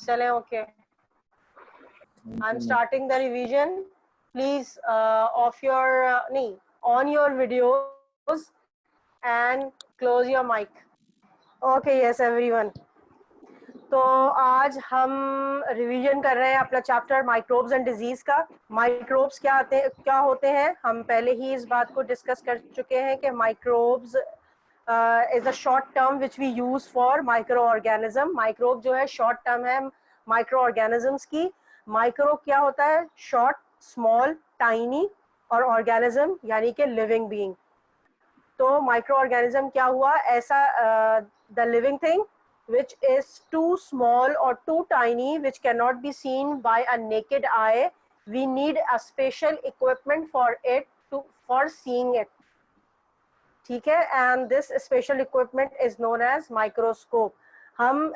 चलें, okay. I am starting the revision. Please off your नहीं, on your videos and close your mic. Okay, yes everyone. तो आज हम revision कर रहे हैं अपना चैप्टर माइक्रोब्स एंड डिजीज का। माइक्रोब्स क्या होते हैं, हम पहले ही इस बात को डिस्कस कर चुके हैं कि microbes is a short term which we use for micro organism. Microbe जो है शॉर्ट टर्म है माइक्रो ऑर्गेनिजम्स की। माइक्रो क्या होता है? शॉर्ट, स्मॉल, टाइनी, और ऑर्गेनिज्म यानी कि लिविंग बीइंग। तो माइक्रो ऑर्गेनिज्म क्या हुआ? ऐसा the living thing which is too small or too tiny, which cannot be seen by a naked eye. We need a special equipment for seeing it. ठीक है? And this special equipment is known as microscope. हम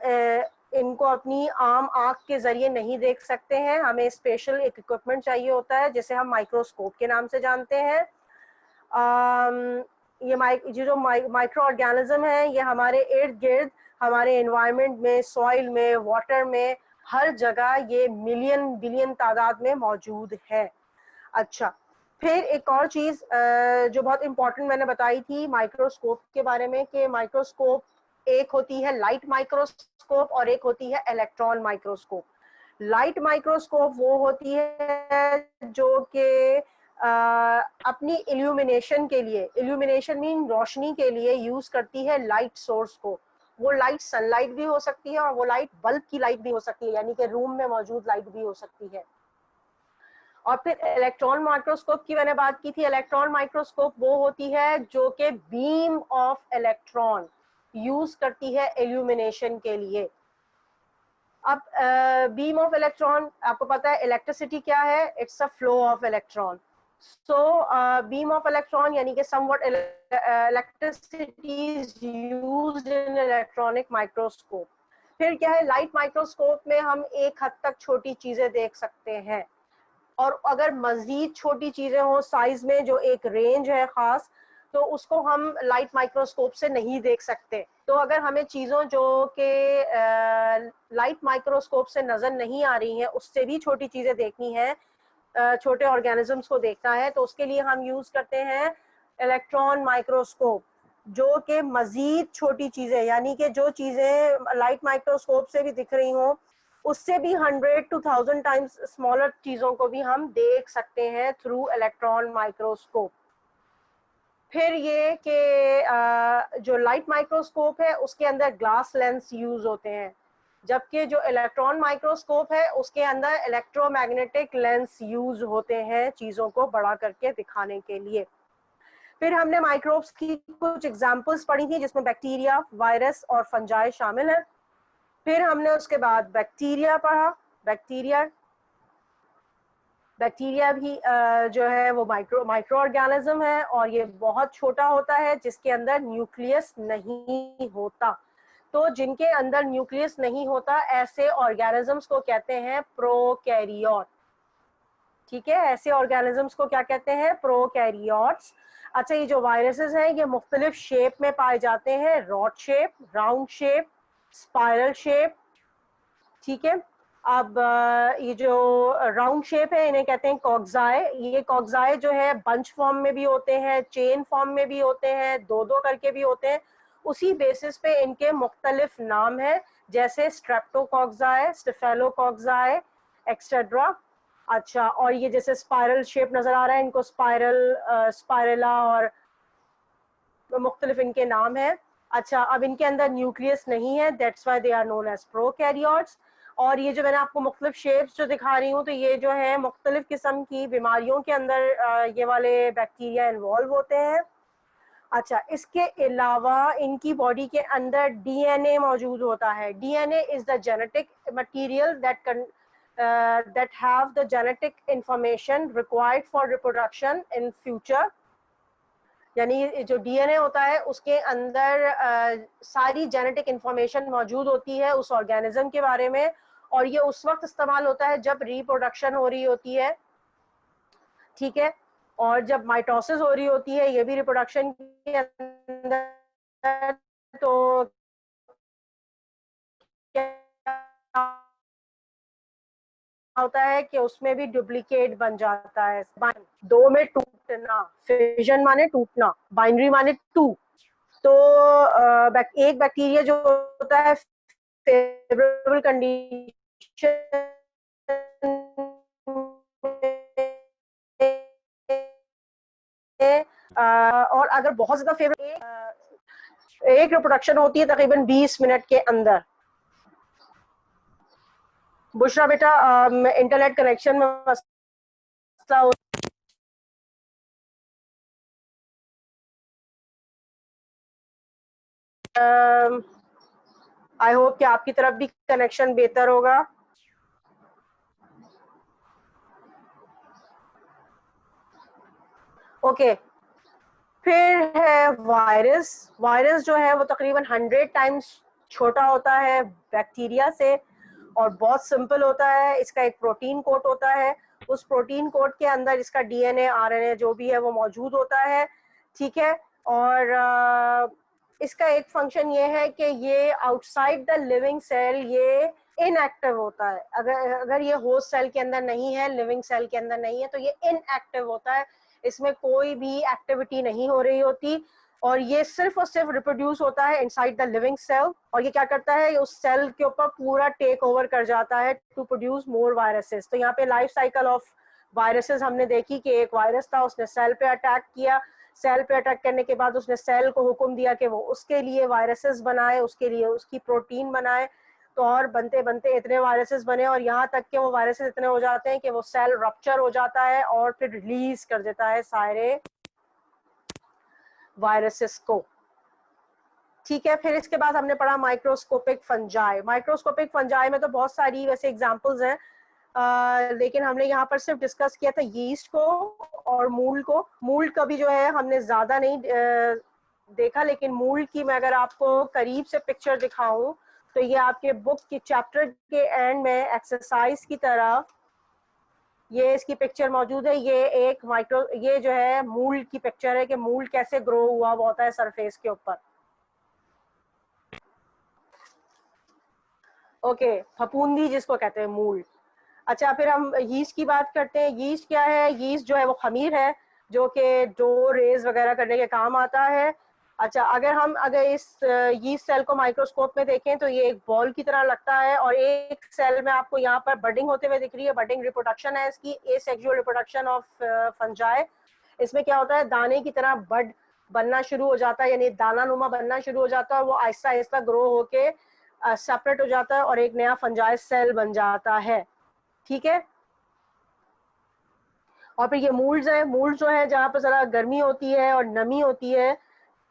इनको अपनी आम आँख के जरिए नहीं देख सकते हैं, हमें स्पेशल एक इक्विपमेंट चाहिए होता है जिसे हम माइक्रोस्कोप के नाम से जानते हैं। ये जो माइक्रो ऑर्गेनिज्म है ये हमारे इर्द गिर्द, हमारे एनवायरनमेंट में, सॉइल में, वाटर में, हर जगह ये मिलियन बिलियन तादाद में मौजूद है। अच्छा, फिर एक और चीज जो बहुत इंपॉर्टेंट मैंने बताई थी माइक्रोस्कोप के बारे में, कि माइक्रोस्कोप एक होती है लाइट माइक्रोस्कोप और एक होती है इलेक्ट्रॉन माइक्रोस्कोप। लाइट माइक्रोस्कोप वो होती है जो कि अपनी इल्यूमिनेशन के लिए, इल्यूमिनेशन मीन रोशनी के लिए यूज करती है लाइट सोर्स को। वो लाइट सनलाइट भी हो सकती है और वो लाइट बल्ब की लाइट भी हो सकती है, यानी कि रूम में मौजूद लाइट भी हो सकती है। और फिर इलेक्ट्रॉन माइक्रोस्कोप की मैंने बात की थी। इलेक्ट्रॉन माइक्रोस्कोप वो होती है जो कि बीम ऑफ इलेक्ट्रॉन यूज करती है इल्यूमिनेशन के लिए। अब बीम ऑफ इलेक्ट्रॉन, आपको पता है इलेक्ट्रिसिटी क्या है? It's a flow of electron. So beam of electron यानी कि somewhat electricity is used in electronic microscope. फिर क्या है? लाइट माइक्रोस्कोप में हम एक हद तक छोटी चीजें देख सकते हैं, और अगर मजीद छोटी चीजें हो साइज में, जो एक रेंज है खास, तो उसको हम लाइट माइक्रोस्कोप से नहीं देख सकते। तो अगर हमें चीज़ों जो कि लाइट माइक्रोस्कोप से नज़र नहीं आ रही हैं उससे भी छोटी चीज़ें देखनी है, छोटे ऑर्गेनिजम्स को देखना है, तो उसके लिए हम यूज करते हैं इलेक्ट्रॉन माइक्रोस्कोप, जो कि मजीद छोटी चीजें, यानी कि जो चीजें लाइट माइक्रोस्कोप से भी दिख रही हों उससे भी 100 to 1000 टाइम्स स्मॉलर चीजों को भी हम देख सकते हैं थ्रू इलेक्ट्रॉन माइक्रोस्कोप। फिर ये कि जो लाइट माइक्रोस्कोप है उसके अंदर ग्लास लेंस यूज होते हैं, जबकि जो इलेक्ट्रॉन माइक्रोस्कोप है उसके अंदर इलेक्ट्रोमैग्नेटिक लेंस यूज होते हैं चीज़ों को बड़ा करके दिखाने के लिए। फिर हमने माइक्रोब्स की कुछ एग्जांपल्स पढ़ी थी जिसमें बैक्टीरिया, वायरस और फंजाई शामिल है। फिर हमने उसके बाद बैक्टीरिया पढ़ा। बैक्टीरिया भी जो है वो माइक्रो ऑर्गेनिज्म है और ये बहुत छोटा होता है जिसके अंदर न्यूक्लियस नहीं होता। तो जिनके अंदर न्यूक्लियस नहीं होता ऐसे ऑर्गेनिजम्स को कहते हैं प्रोकैरियोट। ठीक है, ऐसे ऑर्गेनिजम्स को क्या कहते हैं? प्रोकैरियोट्स। अच्छा, ये जो वायरसेस हैं ये मुख्तलिफ शेप में पाए जाते हैं, rod shape, round shape, spiral shape. ठीक है, अब ये जो राउंड शेप है इन्हें कहते हैं कॉक्साई। ये कॉक्साई जो है बंच फॉर्म में भी होते हैं, चेन फॉर्म में भी होते हैं, दो दो करके भी होते हैं। उसी बेसिस पे इनके मुख्तलिफ नाम है, जैसे स्ट्रेप्टोकॉक्साई, स्टेफेलोकॉक्साई, एक्सेट्रा। अच्छा, और ये जैसे स्पाइरल शेप नजर आ रहा है, इनको स्पाइरला और मुख्तलिफ इनके नाम है। अच्छा, अब इनके अंदर न्यूक्लियस नहीं है, that's why they are known as prokaryotes. और ये जो मैंने आपको मुख्तलिफ शेप्स जो दिखा रही हूँ, तो ये जो है मुख्तलिफ किस्म की बीमारियों के अंदर ये वाले बैक्टीरिया इन्वॉल्व होते हैं। अच्छा, इसके अलावा इनकी बॉडी के अंदर डीएनए मौजूद होता है। DNA is the genetic material that have the genetic information required for reproduction in future। यानी जो डीएनए होता है उसके अंदर सारी जेनेटिक इंफॉर्मेशन मौजूद होती है उस ऑर्गेनिज्म के बारे में, और ये उस वक्त इस्तेमाल होता है जब रिप्रोडक्शन हो रही होती है। ठीक है, और जब माइटोसिस हो रही होती है, ये भी रिप्रोडक्शन के अंदर, तो क्या होता है कि उसमें भी डुप्लीकेट बन जाता है। दो में टूटना, फिजन माने टूटना, बाइनरी माने टू। तो एक बैक्टीरिया जो होता है फेवरेबल कंडीशन और अगर बहुत ज्यादा फेवरेट, एक रिप्रोडक्शन होती है तकरीबन 20 मिनट के अंदर। बुशरा बेटा इंटरनेट कनेक्शन में मसला हो, आई होप कि आपकी तरफ भी कनेक्शन बेहतर होगा। ओके, फिर है वायरस। वायरस जो है वो तकरीबन 100 टाइम्स छोटा होता है बैक्टीरिया से और बहुत सिंपल होता है। इसका एक प्रोटीन कोट होता है, उस प्रोटीन कोट के अंदर इसका डीएनए आरएनए जो भी है वो मौजूद होता है, ठीक है। और इसका एक फंक्शन ये है कि ये आउटसाइड द लिविंग सेल ये इनएक्टिव होता है। अगर ये होस्ट सेल के अंदर नहीं है, लिविंग सेल के अंदर नहीं है, तो ये इनएक्टिव होता है, इसमें कोई भी एक्टिविटी नहीं हो रही होती और ये सिर्फ और सिर्फ रिप्रोड्यूस होता है इनसाइड द लिविंग सेल। और ये क्या करता है, उस सेल के ऊपर पूरा टेक ओवर कर जाता है टू प्रोड्यूस मोर वायरसेस। तो यहाँ पे लाइफ साइकिल ऑफ वायरसेस हमने देखी कि एक वायरस था, उसने सेल पे अटैक किया, सेल पे अटैक करने के बाद उसने सेल को हुक्म दिया कि वो उसके लिए वायरसेस बनाए, उसके लिए उसकी प्रोटीन बनाए। तो और बनते बनते इतने वायरसेस बने और यहाँ तक कि वो वायरसेस इतने हो जाते हैं कि वो सेल रप्चर हो जाता है और फिर रिलीज कर देता है सारे वायरसेस को, ठीक है। फिर इसके बाद हमने पढ़ा माइक्रोस्कोपिक फंजाई। माइक्रोस्कोपिक फंजाई में तो बहुत सारी वैसे एग्जांपल्स हैं, लेकिन हमने यहाँ पर सिर्फ डिस्कस किया था यीस्ट को और मूल को। मूल का भी जो है हमने ज्यादा नहीं देखा, लेकिन मूल की मैं अगर आपको करीब से पिक्चर दिखाऊं तो ये आपके बुक के चैप्टर के एंड में एक्सरसाइज की तरफ ये इसकी पिक्चर मौजूद है। ये एक ये जो है मूल की पिक्चर है कि मूल कैसे ग्रो हुआ होता है सरफेस के ऊपर। ओके, फफूंदी जिसको कहते हैं मूल। अच्छा, फिर हम यीस्ट की बात करते हैं। यीस्ट क्या है? यीस्ट जो है वो खमीर है जो कि डो रेज वगैरह करने के काम आता है। अच्छा, अगर इस यीस्ट सेल को माइक्रोस्कोप में देखें तो ये एक बॉल की तरह लगता है और एक सेल में आपको यहाँ पर बडिंग होते हुए दिख रही है। बडिंग रिप्रोडक्शन है इसकी, एसेक्सुअल रिप्रोडक्शन ऑफ फंजाई। इसमें क्या होता है, दाने की तरह बड बनना शुरू हो जाता है, यानी दाना नुमा बनना शुरू हो जाता है और वो आहिस्ता आहिस्ता ग्रो होके सेपरेट हो जाता है और एक नया फंजाई सेल बन जाता है, ठीक है। और फिर ये मूल्स है। मूल्स जो है जहाँ पर जरा गर्मी होती है और नमी होती है,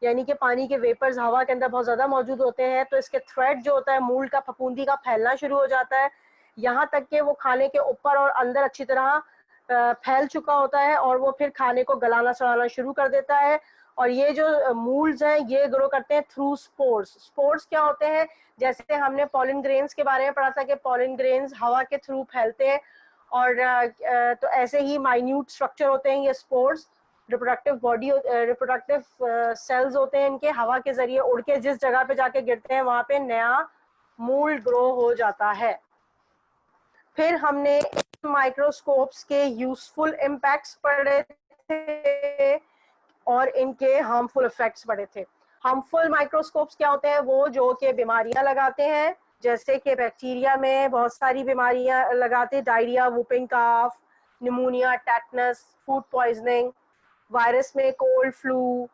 यानी कि पानी के वेपर्स हवा के अंदर बहुत ज्यादा मौजूद होते हैं, तो इसके थ्रेड जो होता है मूल का, फफूंदी का, फैलना शुरू हो जाता है, यहाँ तक कि वो खाने के ऊपर और अंदर अच्छी तरह फैल चुका होता है और वो फिर खाने को गलाना सड़ाना शुरू कर देता है। और ये जो मूल्स हैं ये ग्रो करते हैं थ्रू स्पोर्स। स्पोर्स क्या होते हैं? जैसे हमने पॉलिन ग्रेन्स के बारे में पढ़ा था कि पॉलिन ग्रेन्स हवा के थ्रू फैलते हैं और तो ऐसे ही माइन्यूट स्ट्रक्चर होते हैं ये spores. Reproductive body, reproductive cells होते हैं इनके, हवा के जरिए उड़ के जिस जगह पे जाके गिरते हैं वहां पे नया मूल ग्रो हो जाता है। फिर हमने माइक्रोस्कोप्स के यूजफुल इम्पैक्ट्स पढ़े थे और इनके हार्मफुल इफेक्ट्स पढ़े थे। हार्मफुल माइक्रोस्कोप्स क्या होते हैं? वो जो कि बीमारियां लगाते हैं, जैसे कि बैक्टीरिया में बहुत सारी बीमारियां लगाते हैं, diarrhoea, whooping cough, pneumonia, tetanus, food poisoning. Virus में कोल्ड फ्लू,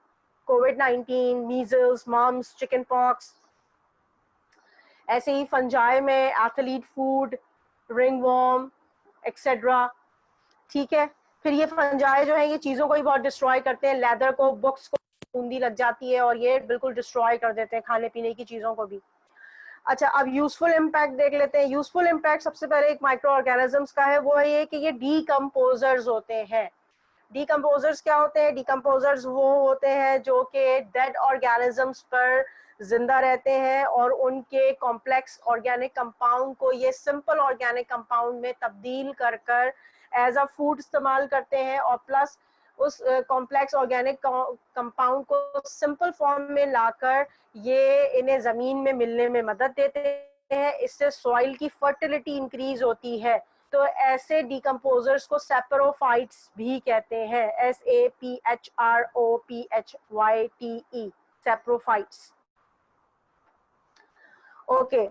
कोविड-19, मीजल्स, मम्स, चिकन पॉक्स। ऐसे ही फंजाई में एथलीट फूड, रिंगवॉर्म, एक्सेट्रा, ठीक है। फिर ये फंजाई जो है ये चीज़ों को भी बहुत डिस्ट्रॉय करते हैं, लेदर को, बुक्स को बूंदी लग जाती है और ये बिल्कुल डिस्ट्रॉय कर देते हैं खाने पीने की चीज़ों को भी। अच्छा, अब यूजफुल इम्पैक्ट देख लेते हैं। यूजफुल इम्पैक्ट सबसे पहले एक माइक्रो ऑर्गेनिजम्स का है, वो है ये कि ये डीकम्पोजर्स होते हैं। डीकम्पोजर्स क्या होते हैं? डीकम्पोजर्स वो होते हैं जो कि डेड ऑर्गेनिजम्स पर जिंदा रहते हैं और उनके कॉम्प्लेक्स ऑर्गेनिक कंपाउंड को ये सिंपल ऑर्गेनिक कंपाउंड में तब्दील कर कर एज अ फूड इस्तेमाल करते हैं और प्लस उस कॉम्प्लेक्स ऑर्गेनिक कंपाउंड को सिंपल फॉर्म में लाकर ये इन्हें जमीन में मिलने में मदद देते हैं। इससे सॉइल की फर्टिलिटी इंक्रीज होती है। तो ऐसे डिकम्पोजर्स को सेप्रोफाइट्स भी कहते हैं, SAPHROPHYTE, सेप्रोफाइट्स। ओके,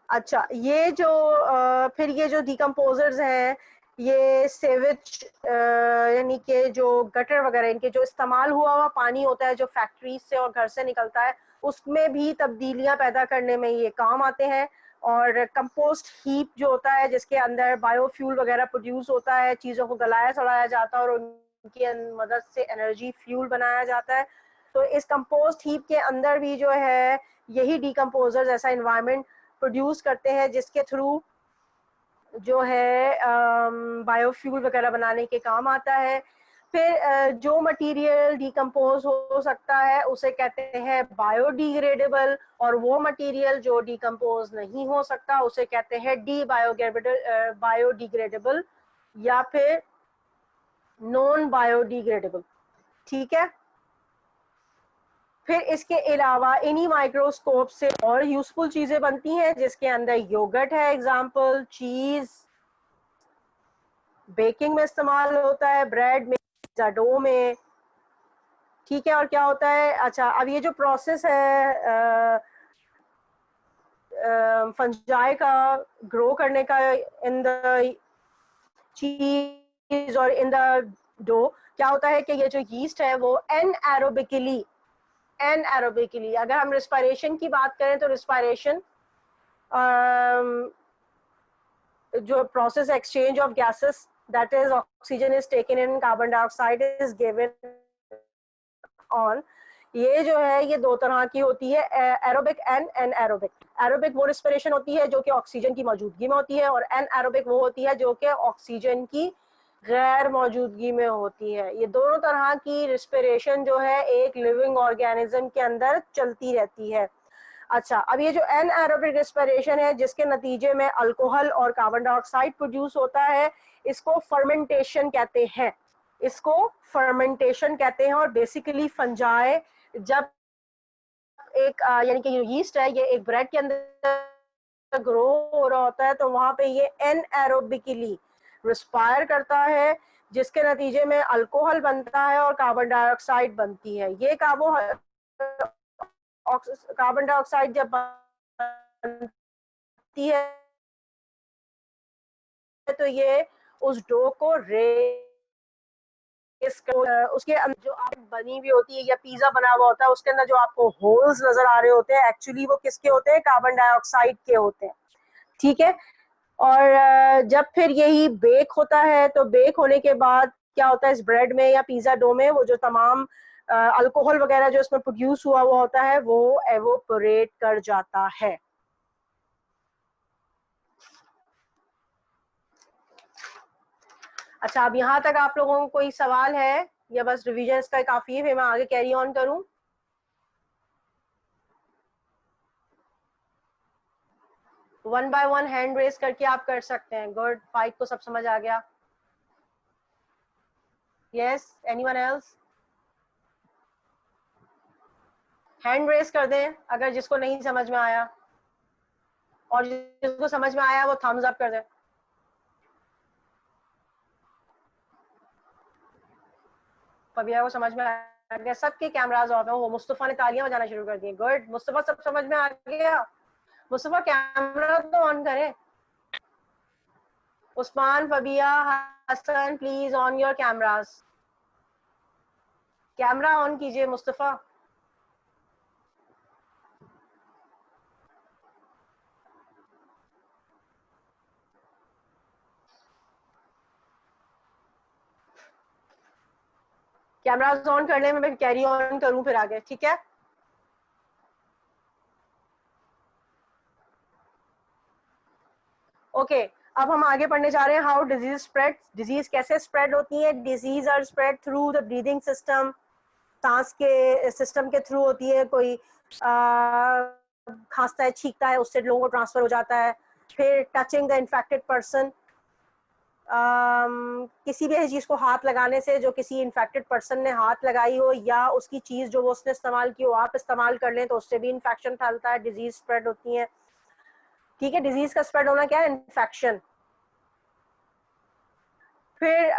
अच्छा, ये जो फिर ये जो डिकम्पोजर्स हैं, ये सेवेज यानी कि जो गटर वगैरह, इनके जो इस्तेमाल हुआ हुआ पानी होता है जो फैक्ट्रीज से और घर से निकलता है, उसमें भी तब्दीलियां पैदा करने में ये काम आते हैं। और कंपोस्ट हीप जो होता है, जिसके अंदर बायोफ्यूल वगैरह प्रोड्यूस होता है, चीज़ों को गलाया सड़ाया जाता है और उनकी मदद से एनर्जी फ्यूल बनाया जाता है। तो इस कंपोस्ट हीप के अंदर भी जो है यही डिकम्पोजर्स ऐसा इन्वायरमेंट प्रोड्यूस करते हैं जिसके थ्रू जो है बायोफ्यूल वगैरह बनाने के काम आता है। फिर जो मटेरियल डिकम्पोज हो सकता है उसे कहते हैं बायोडिग्रेडेबल, और वो मटेरियल जो डिकम्पोज नहीं हो सकता उसे कहते हैं बायोडिग्रेडेबल या फिर नॉन बायोडिग्रेडेबल। ठीक है, फिर इसके अलावा इन्हीं माइक्रोस्कोप से और यूजफुल चीजें बनती हैं, जिसके अंदर योगर्ट है एग्जाम्पल, चीज बेकिंग में इस्तेमाल होता है, ब्रेड में, डो में। ठीक है, और क्या होता है, अच्छा, अब ये जो प्रोसेस है फंजाई का ग्रो करने का इन द चीज और इन द डो, क्या होता है कि ये जो यीस्ट है वो एनएरोबिकली, अगर हम रिस्पायरेशन की बात करें तो रिस्पायरेशन जो process exchange of gases, that is oxygen is taken in, carbon dioxide is given on. ये जो है ये दो तरह की होती है, एरोबिक एंड एनएरोबिक। एरोबिक वो रिस्पिरेशन होती है जो कि ऑक्सीजन की मौजूदगी में होती है, और एनएरोबिक वो होती है जो कि ऑक्सीजन की गैर मौजूदगी में होती है। ये दोनों तरह की रिस्पिरेशन जो है एक लिविंग ऑर्गेनिज्म के अंदर चलती रहती है। अच्छा, अब ये जो एनएरोबिक रेस्पिरेशन है जिसके नतीजे में अल्कोहल और कार्बन डाइऑक्साइड प्रोड्यूस होता है, इसको फर्मेंटेशन कहते हैं। और बेसिकली फंजाई जब एक यानी कि यीस्ट है, ये एक ब्रेड के अंदर ग्रो हो रहा होता है, तो वहां पे ये एनएरोबिकली रिस्पायर करता है, जिसके नतीजे में अल्कोहल बनता है और कार्बन डाइऑक्साइड बनती है। ये कार्बन डाइऑक्साइड जब बनती है तो ये उस डो को उसके अंदर जो आप बनी हुई होती है या पिज्जा बना हुआ होता है, उसके अंदर जो आपको होल्स नजर आ रहे होते हैं, एक्चुअली वो किसके होते हैं, कार्बन डाइऑक्साइड के होते हैं। ठीक है, और जब फिर यही बेक होता है, तो बेक होने के बाद क्या होता है, इस ब्रेड में या पिज्जा डो में वो जो तमाम अल्कोहल वगैरह जो इसमें प्रोड्यूस हुआ होता है वो एवोपरेट कर जाता है। अच्छा, अब यहाँ तक आप लोगों को कोई सवाल है या बस रिवीजन इसका काफी है, फिर मैं आगे कैरी ऑन करूं? One by one hand raise करके आप कर सकते हैं। गुड, फाइट को सब समझ आ गया? Yes, anyone else? Hand raise कर दें अगर जिसको नहीं समझ में आया, और जिसको समझ में आया वो थम्स अप कर दें। पबिया को समझ में आ गया? सबके कैमराज ऑफ हैं। वो मुस्तफा ने तालियां बजाना शुरू कर दी। गुड, मुस्तफा सब समझ में आ गया? मुस्तफा कैमरा तो ऑन करें। Usman, Fabia, Hasan, please on your cameras. Camera on कीजिए मुस्तफा। कैमराज ऑन कर ले, मैं कैरी ऑन करूं फिर आगे, ठीक है? ओके, अब हम आगे पढ़ने जा रहे हैं हाउ डिजीज स्प्रेड। डिजीज कैसे स्प्रेड होती है? Disease are spread through the breathing system, सांस के सिस्टम के थ्रू होती है। कोई खांसता है, छींकता है, उससे लोगों को ट्रांसफर हो जाता है। फिर टचिंग द इन्फेक्टेड पर्सन, किसी भी ऐसी चीज को हाथ लगाने से जो किसी इन्फेक्टेड पर्सन ने हाथ लगाई हो, या उसकी चीज जो वो उसने इस्तेमाल की हो आप इस्तेमाल कर लें, तो उससे भी इन्फेक्शन फैलता है, डिजीज स्प्रेड होती है। ठीक है, डिजीज का स्प्रेड होना क्या है? इन्फेक्शन। फिर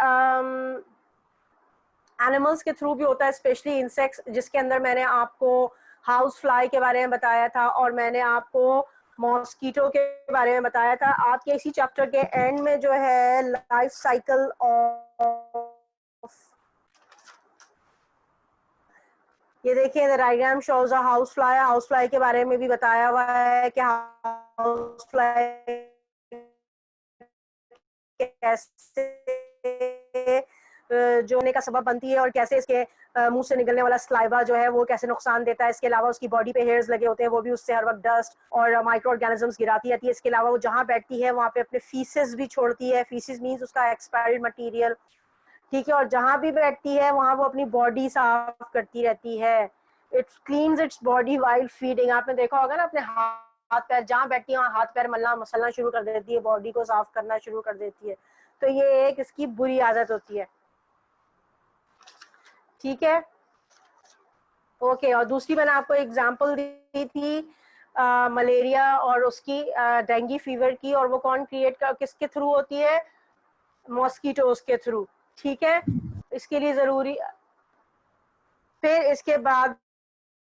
एनिमल्स के थ्रू भी होता है, स्पेशली इंसेक्ट्स, जिसके अंदर मैंने आपको हाउस फ्लाई के बारे में बताया था और मैंने आपको मॉस्किटो के बारे में बताया था। आपके इसी चैप्टर के एंड में जो है लाइफ साइकिल ऑफ, ये देखिए the diagram shows a house fly. House fly के बारे में भी बताया हुआ है कि हाउस फ्लाई कैसे जो होने का सबब बनती है और कैसे इसके मुंह से निकलने वाला स्लाइवा जो है वो कैसे नुकसान देता है। इसके अलावा उसकी बॉडी पे हेयर्स लगे होते हैं, वो भी उससे हर वक्त डस्ट और माइक्रो ऑर्गेनिजम्स गिराती रहती है। इसके अलावा वो जहाँ बैठती है वहाँ पे अपने फीसेस भी छोड़ती है। फीसेस मीन्स उसका एक्सपायर्ड मटीरियल, ठीक है। और जहाँ भी बैठती है वहाँ वो अपनी बॉडी साफ करती रहती है। It's cleans its body while feeding. आपने देखा होगा ना, अपने हाथ पैर जहाँ बैठती है वहाँ हाथ पैर मलना मसलना शुरू कर देती है, बॉडी को साफ करना शुरू कर देती है। तो ये एक इसकी बुरी आदत होती है, ठीक है। ओके, और दूसरी मैंने आपको एग्जांपल दी थी मलेरिया और उसकी डेंगू फीवर की, और वो कौन क्रिएट कर किसके थ्रू होती है? मॉस्किटोज के थ्रू, ठीक है। इसके लिए जरूरी, फिर इसके बाद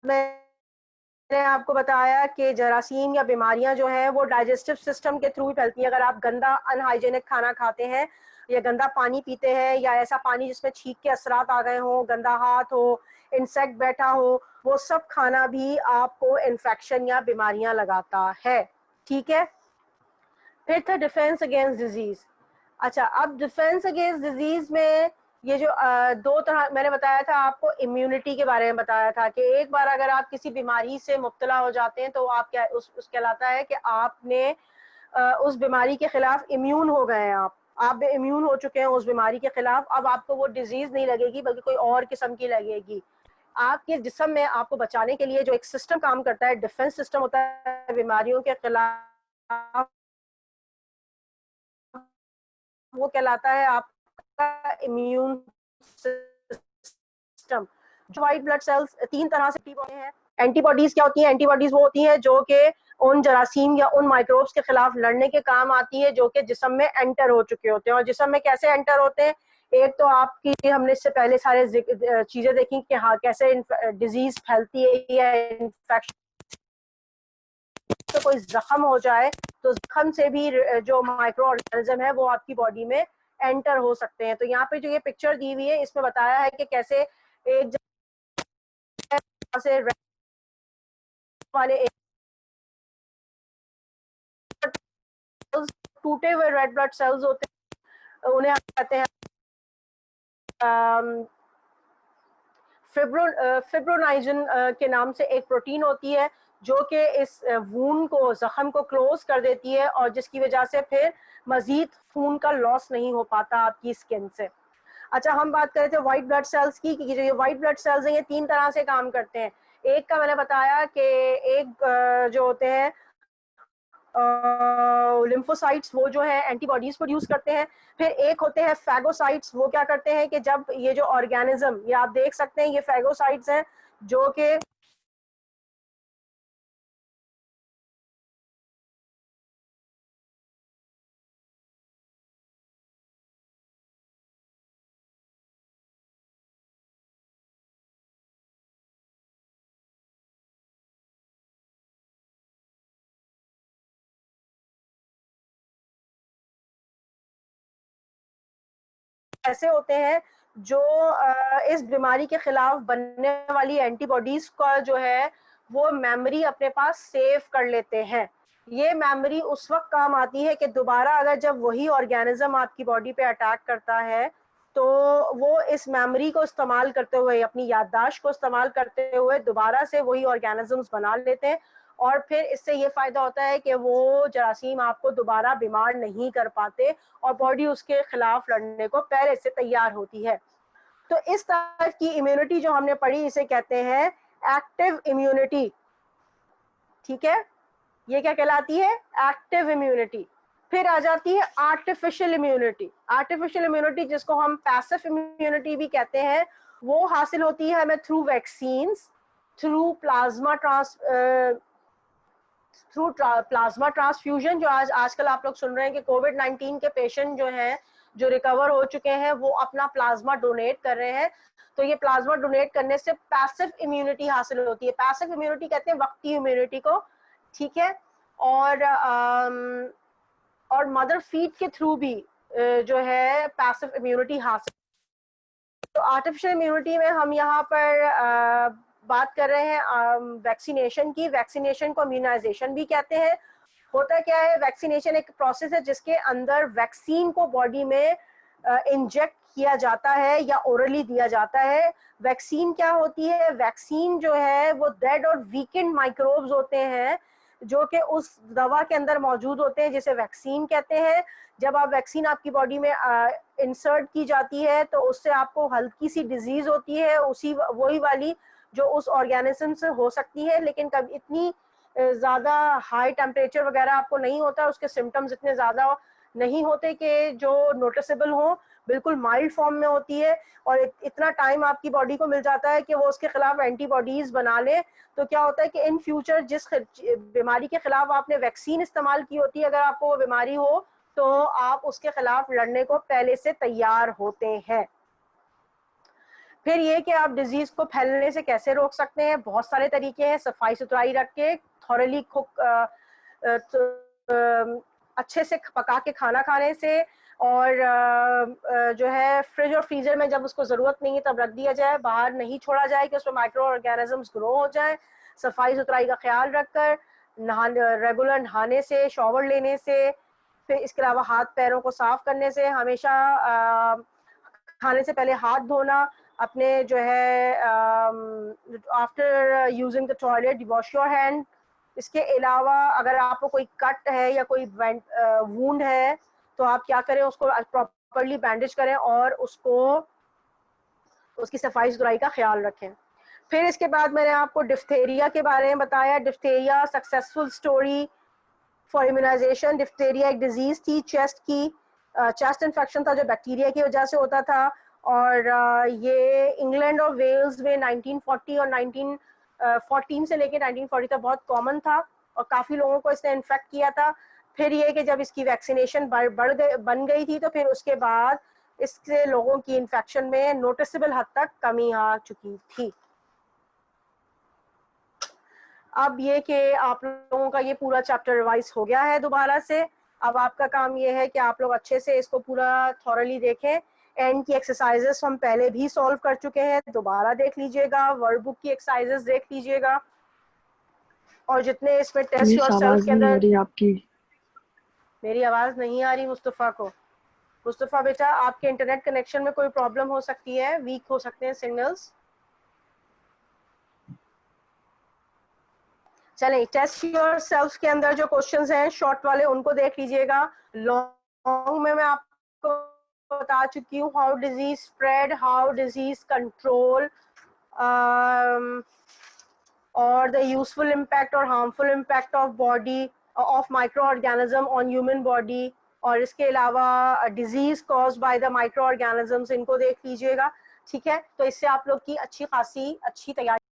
मैंने आपको बताया कि जरासीम या बीमारियां जो है वो डाइजेस्टिव सिस्टम के थ्रू ही फैलती हैं। अगर आप गंदा अनहाइजेनिक खाना खाते हैं या गंदा पानी पीते हैं या ऐसा पानी जिसमें छींक के असरात आ गए हो, गंदा हाथ हो, इंसेक्ट बैठा हो, वो सब खाना भी आपको इन्फेक्शन या बीमारियां लगाता है, ठीक है। फिर था डिफेंस अगेंस्ट डिजीज। अच्छा, अब डिफेंस अगेंस्ट डिजीज में ये जो दो तरह मैंने बताया था आपको, इम्यूनिटी के बारे में बताया था कि एक बार अगर आप किसी बीमारी से मुब्तला हो जाते हैं तो आप क्या उस कहलाता है कि आपने उस बीमारी के खिलाफ इम्यून हो गए हैं। आप इम्यून हो चुके हैं उस बीमारी के खिलाफ। अब आपको वो डिजीज नहीं लगेगी बल्कि कोई और किस्म की लगेगी। आपके जिस्म में आपको बचाने के लिए जो एक सिस्टम काम करता है, डिफेंस सिस्टम होता है बीमारियों के खिलाफ, वो कहलाता है आपका इम्यून सिस्टम। जो व्हाइट ब्लड सेल्स तीन तरह से एंटीबॉडी हैं। एंटीबॉडीज क्या होती हैं? एंटीबॉडीज वो होती हैं जो कि उन जरासीम या उन माइक्रोब्स के खिलाफ लड़ने के काम आती है जो कि जिस्म में एंटर हो चुके होते हैं। और जिस्म में कैसे एंटर होते हैं? एक तो आपकी, हमने इससे पहले सारे चीजें देखी कि हाँ कैसे डिजीज फैलती है या इन्फेक्शन, तो कोई जख्म हो जाए तो जख्म से भी जो माइक्रो ऑर्गेनिज्म है वो आपकी बॉडी में एंटर हो सकते हैं। तो यहाँ पे जो ये पिक्चर दी हुई है इसमें बताया है कि कैसे एक जगह से वाले टूटे हुए रेड ब्लड सेल्स होते हैं, उन्हें हम कहते हैं फिब्रोनाइजन के नाम से एक प्रोटीन होती है जो कि इस वून को, जख्म को क्लोज कर देती है और जिसकी वजह से फिर मजीद खून का लॉस नहीं हो पाता आपकी स्किन से। अच्छा, हम बात कर रहे थे व्हाइट ब्लड सेल्स की कि जो ये व्हाइट ब्लड सेल्स हैं ये तीन तरह से काम करते हैं। एक का मैंने बताया कि एक जो होते हैं लिम्फोसाइट्स, वो जो है एंटीबॉडीज प्रोड्यूस करते हैं। फिर एक होते हैं फैगोसाइट्स, वो क्या करते हैं कि जब ये जो ऑर्गेनिज्म, ये आप देख सकते हैं ये फैगोसाइट्स हैं जो कि ऐसे होते हैं जो इस बीमारी के खिलाफ बनने वाली एंटीबॉडीज का जो है वो मेमोरी अपने पास सेव कर लेते हैं। ये मेमोरी उस वक्त काम आती है कि दोबारा अगर जब वही ऑर्गेनिज्म आपकी बॉडी पे अटैक करता है तो वो इस मेमोरी को इस्तेमाल करते हुए, अपनी याददाश्त को इस्तेमाल करते हुए दोबारा से वही ऑर्गेनिजम्स बना लेते हैं। और फिर इससे ये फायदा होता है कि वो जरासीम आपको दोबारा बीमार नहीं कर पाते और बॉडी उसके खिलाफ लड़ने को पहले से तैयार होती है। तो इस तरह की इम्यूनिटी जो हमने पढ़ी इसे कहते हैं एक्टिव इम्यूनिटी, ठीक है। ये क्या कहलाती है? Active immunity. फिर आ जाती है आर्टिफिशियल इम्यूनिटी। आर्टिफिशियल इम्यूनिटी जिसको हम पैसिव इम्यूनिटी भी कहते हैं, वो हासिल होती है हमें through vaccines, through plasma transfusion. जो आजकल आप लोग सुन रहे हैं कि कोविड-19 के पेशेंट जो हैं जो रिकवर हो चुके हैं वो अपना प्लाज्मा डोनेट कर रहे हैं। तो ये प्लाज्मा डोनेट करने से पैसिव इम्यूनिटी हासिल होती है। पैसिव इम्यूनिटी कहते हैं वक्ती इम्यूनिटी को, ठीक है। और मदर फीड के थ्रू भी जो है पैसिव इम्यूनिटी हासिल। तो आर्टिफिशियल इम्यूनिटी में हम यहाँ पर बात कर रहे हैं वैक्सीनेशन की। वैक्सीनेशन को इम्यूनाइजेशन भी कहते हैं। होता क्या है, वैक्सीनेशन एक प्रोसेस है जिसके अंदर वैक्सीन को बॉडी में इंजेक्ट किया जाता है या ओरली दिया जाता है। वैक्सीन क्या होती है? वैक्सीन जो है वो डेड और वीकेंड माइक्रोब्स होते हैं जो कि उस दवा के अंदर मौजूद होते हैं, जिसे वैक्सीन कहते हैं। जब आप वैक्सीन आपकी बॉडी में इंसर्ट की जाती है तो उससे आपको हल्की सी डिजीज होती है, उसी वही वाली जो उस ऑर्गेनिज्म से हो सकती है, लेकिन कभी इतनी ज़्यादा हाई टेम्परेचर वगैरह आपको नहीं होता, उसके सिम्टम्स इतने ज़्यादा नहीं होते कि जो नोटिसेबल हो, बिल्कुल माइल्ड फॉर्म में होती है। और इतना टाइम आपकी बॉडी को मिल जाता है कि वो उसके खिलाफ एंटीबॉडीज बना ले। तो क्या होता है कि इन फ्यूचर जिस बीमारी के खिलाफ आपने वैक्सीन इस्तेमाल की होती है, अगर आपको वो बीमारी हो तो आप उसके खिलाफ लड़ने को पहले से तैयार होते हैं। फिर ये कि आप डिजीज को फैलने से कैसे रोक सकते हैं, बहुत सारे तरीके हैं। सफाई सुथराई रख के, थॉरली कुक अच्छे से पका के खाना खाने से, और जो है फ्रिज और फ्रीजर में जब उसको ज़रूरत नहीं है तब रख दिया जाए, बाहर नहीं छोड़ा जाए कि उसमें माइक्रो ऑर्गेनिजम्स ग्रो हो जाए। सफाई सुथराई का ख्याल रखकर रेगुलर नहाने से, शॉवर लेने से, फिर इसके अलावा हाथ पैरों को साफ करने से, हमेशा खाने से पहले हाथ धोना, अपने जो है after using the toilet wash your hand. इसके अलावा अगर आपको कोई कट है या कोई वूंड है तो आप क्या करें, उसको प्रॉपर्ली बैंडेज करें और उसकी सफाई सुथराई का ख्याल रखें। फिर इसके बाद मैंने आपको डिफ्थेरिया के बारे में बताया। Diphtheria successful story for immunisation. Diphtheria एक डिजीज थी चेस्ट की, चेस्ट इन्फेक्शन था जो बैक्टीरिया की वजह से होता था, और ये इंग्लैंड और वेल्स में 1940 और 1914 से लेकर 1940 तक बहुत कॉमन था और काफ़ी लोगों को इसने इन्फेक्ट किया था। फिर ये कि जब इसकी वैक्सीनेशन बन गई थी तो फिर उसके बाद इससे लोगों की इन्फेक्शन में नोटिसेबल हद तक कमी आ चुकी थी। अब ये कि आप लोगों का ये पूरा चैप्टर रिवाइज हो गया है दोबारा से। अब आपका काम ये है कि आप लोग अच्छे से इसको पूरा थॉरली देखें। एंड की एक्सरसाइजेस हम पहले भी सॉल्व कर चुके हैं, दोबारा देख लीजिएगा। वर्ड बुक की एक्सरसाइजेस देख लीजिएगा, और जितने इसमें टेस्ट योरसेल्फ के अंदर। आपकी मेरी आवाज़ नहीं आ रही मुस्तफ़ा को? मुस्तफ़ा बेटा, आपके इंटरनेट कनेक्शन में कोई प्रॉब्लम हो सकती है, वीक हो सकते हैं सिग्नल्स। चलें, टेस्ट योरसेल्फ के अंदर जो क्वेश्चंस हैं शॉर्ट वाले उनको देख लीजिएगा। लॉन्ग में मैं आपको बता चुकी हूँ how disease spread, how disease control, और द यूजफुल इम्पैक्ट और harmful impact of body of micro organism on human body, और इसके अलावा disease cause by the micro organisms, इनको देख लीजिएगा। ठीक है, तो इससे आप लोग की अच्छी खासी अच्छी तैयारी